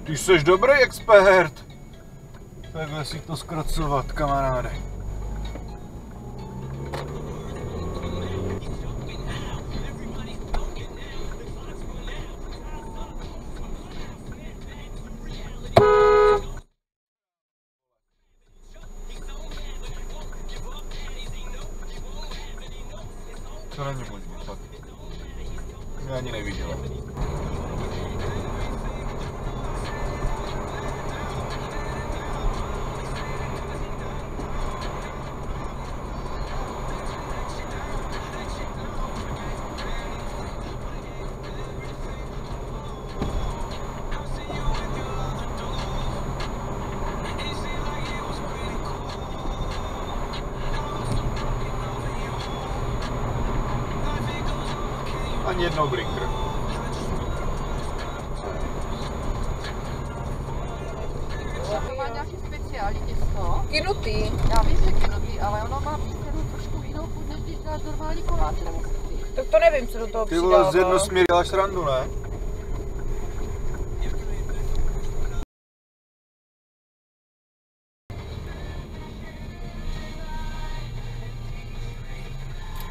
Ty jsi dobrý expert. Takhle si to zkracovat, kamaráde. To není možný, fakt. Mě ani neviděla. Ani jednou blinker. To má nějaký speciální těsto? Kinutý. Já vím, že kinutý, ale ono má prostě trošku jinou chuť, než když dáš normální koláče nebo kinutý. Tak to nevím, co do toho Ty přidává. vole, z jednosměry děláš srandu, ne?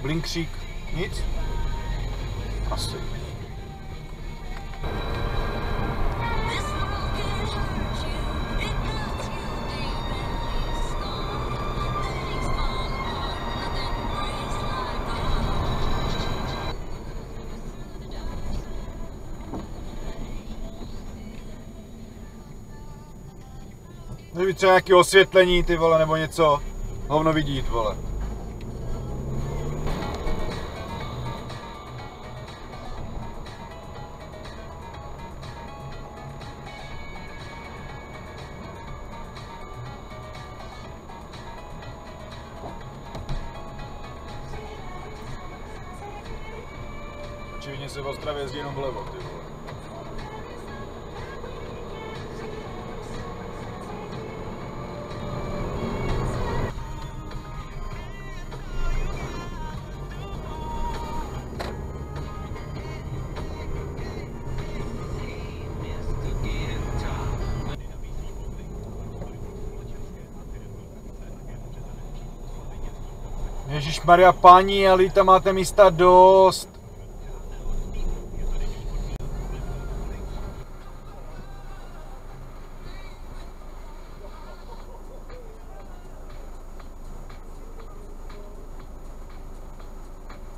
Blinkřík, nic? Asi. Neví třeba nějaké osvětlení, ty vole, nebo něco. Hovno vidít, vole. Očividně se v Ostravě jezdí jenom vlevo, ty vole. Ježišmarja, páni, ale tam máte místa dost.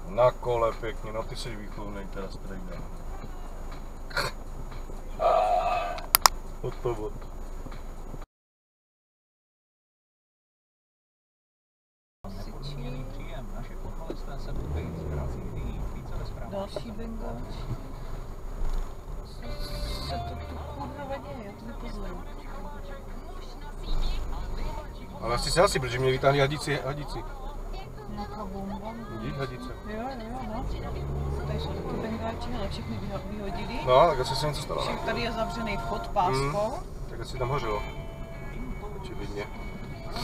Na kole pěkně, no ty jsi výchovnej teda strejda. Hotovo. Další bengáč. Co to tu kurva děje? Já to nepozoruju. Ale asi se asi, protože mě vytáhli hadici. Nějaká bomba? Vidíš hadice? Jo, no. Tady jsou taky bengáči, ale všechny vyhodili. No, tak asi se něco stalo. Však tady je zavřený vchod páskou. Tak asi tam hořelo. Očividně.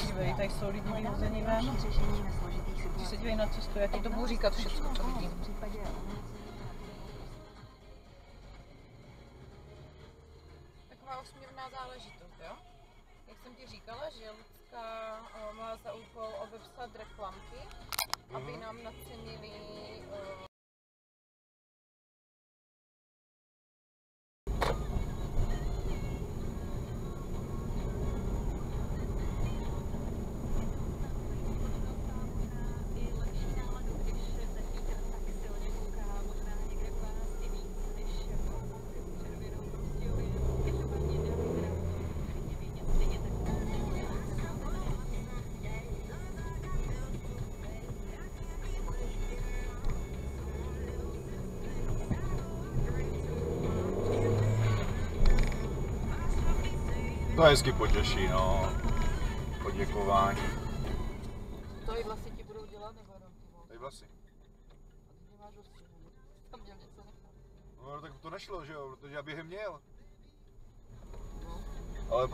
Dívej, tady jsou lidi vyhození ven. Když se dívají na cestu, já ti to budu říkat všechno, co vidím. Taková usměvná záležitost, jo? Jak jsem ti říkala, že Lucka má za úkol obepsat reklamky, aby nám nacenili To hezky potěší, no. Poděkování. Tady vlasy ti budou dělat nebo jenom ty vlasy? Tady vlasy. A ty nemáš ostříhaný. Tam měl něco nechat. No tak to nešlo, že jo, protože já během měl. No. Ale